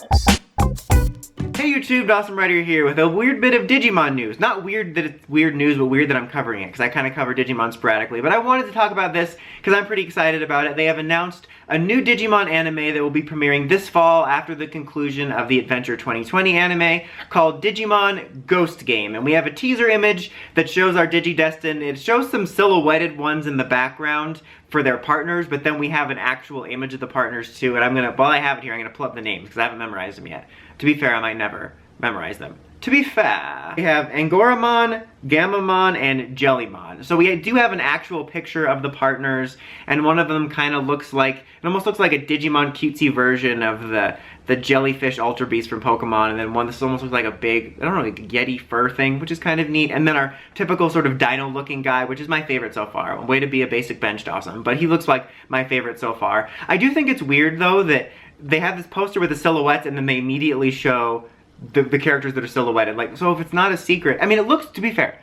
Hey YouTube, Dawson Ryder here with a weird bit of Digimon news. Not weird that it's weird news, but weird that I'm covering it, because I kind of cover Digimon sporadically. But I wanted to talk about this because I'm pretty excited about it. They have announced a new Digimon anime that will be premiering this fall after the conclusion of the Adventure 2020 anime called Digimon Ghost Game. And we have a teaser image that shows our Digidestin. It shows some silhouetted ones in the background for their partners, but then we have an actual image of the partners too. And while I have it here, I'm gonna pull up the names because I haven't memorized them yet. To be fair, I might never memorize them. To be fair, we have Angoramon, Gamamon, and Jellymon. So we do have an actual picture of the partners, and one of them kind of looks like, it almost looks like a Digimon cutesy version of the jellyfish Ultra Beast from Pokemon, and then one this almost looks like a big, I don't know, like a Yeti fur thing, which is kind of neat, and then our typical sort of dino-looking guy, which is my favorite so far. Way to be a basic bench Dawson, but he looks like my favorite so far. I do think it's weird, though, that they have this poster with the silhouettes, and then they immediately show the characters that are silhouetted. Like, so if it's not a secret, I mean, it looks, to be fair,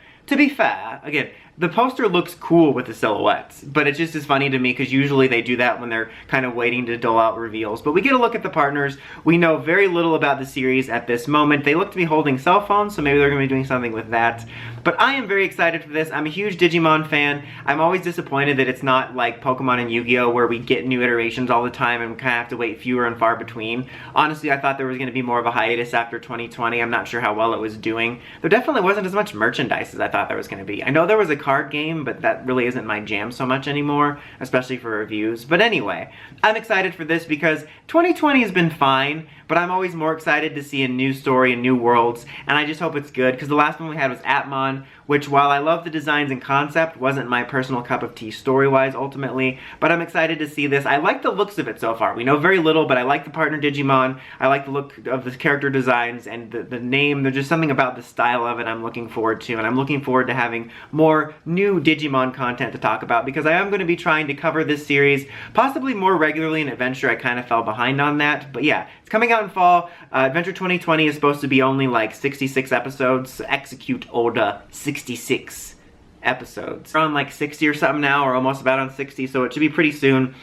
again, the poster looks cool with the silhouettes, but it's just as funny to me because usually they do that when they're kind of waiting to dole out reveals. But we get a look at the partners. We know very little about the series at this moment. They look to be holding cell phones, so maybe they're going to be doing something with that. But I am very excited for this. I'm a huge Digimon fan. I'm always disappointed that it's not like Pokemon and Yu-Gi-Oh! Where we get new iterations all the time and kind of have to wait fewer and far between. Honestly, I thought there was going to be more of a hiatus after 2020. I'm not sure how well it was doing. There definitely wasn't as much merchandise as I thought there was going to be. I know there was a card game, but that really isn't my jam so much anymore, especially for reviews. But anyway, I'm excited for this because 2020 has been fine, but I'm always more excited to see a new story and new worlds, and I just hope it's good, because the last one we had was Atmon, which, while I love the designs and concept, wasn't my personal cup of tea story-wise, ultimately, but I'm excited to see this. I like the looks of it so far. We know very little, but I like the partner Digimon. I like the look of the character designs and the name. There's just something about the style of it I'm looking forward to, and I'm looking forward to having more new Digimon content to talk about, because I am going to be trying to cover this series possibly more regularly in Adventure. I kind of fell behind on that, but yeah, it's coming out in fall. Adventure 2020 is supposed to be only like 66 episodes. Execute Oda 66 episodes. We're on like 60 or something now, or almost about on 60, so it should be pretty soon.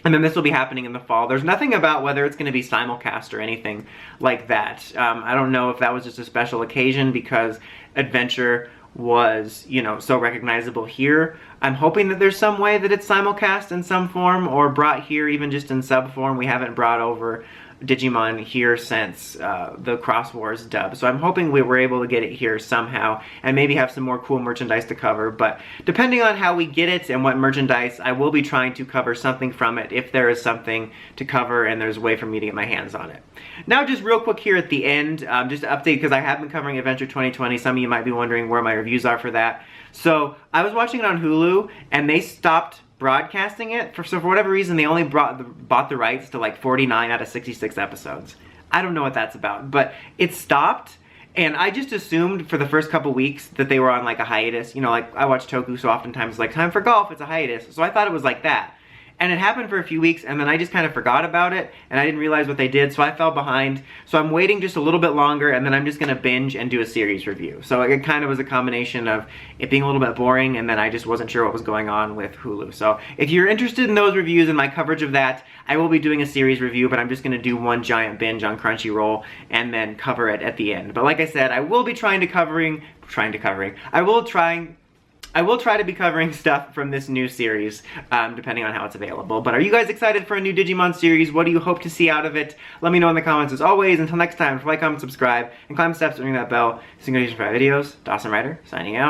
And then this will be happening in the fall. There's nothing about whether it's going to be simulcast or anything like that. I don't know if that was just a special occasion because Adventure was, you know, so recognizable here. I'm hoping that there's some way that it's simulcast in some form or brought here even just in sub form. We haven't brought over Digimon here since the Cross Wars dub, so I'm hoping we were able to get it here somehow and maybe have some more cool merchandise to cover. But depending on how we get it and what merchandise, I will be trying to cover something from it if there is something to cover and there's a way for me to get my hands on it. Now, just real quick here at the end, just to update, because I have been covering Adventure 2020. Some of you might be wondering where my reviews are for that. So I was watching it on Hulu and they stopped broadcasting it. So for whatever reason, they only bought the rights to like 49 out of 66 episodes. I don't know what that's about, but it stopped, and I just assumed for the first couple weeks that they were on like a hiatus. You know, like I watch Toku, so oftentimes like time for golf, it's a hiatus. So I thought it was like that. And it happened for a few weeks, and then I just kind of forgot about it, and I didn't realize what they did, so I fell behind. So I'm waiting just a little bit longer, and then I'm just going to binge and do a series review. So it kind of was a combination of it being a little bit boring, and then I just wasn't sure what was going on with Hulu. So if you're interested in those reviews and my coverage of that, I will be doing a series review, but I'm just going to do one giant binge on Crunchyroll and then cover it at the end. But like I said, I will be I will try to be covering stuff from this new series, depending on how it's available. But are you guys excited for a new Digimon series? What do you hope to see out of it? Let me know in the comments as always. Until next time, like, comment, subscribe, and climb the steps, ring that bell. See you guys for my videos. Dawson Ryder, signing out.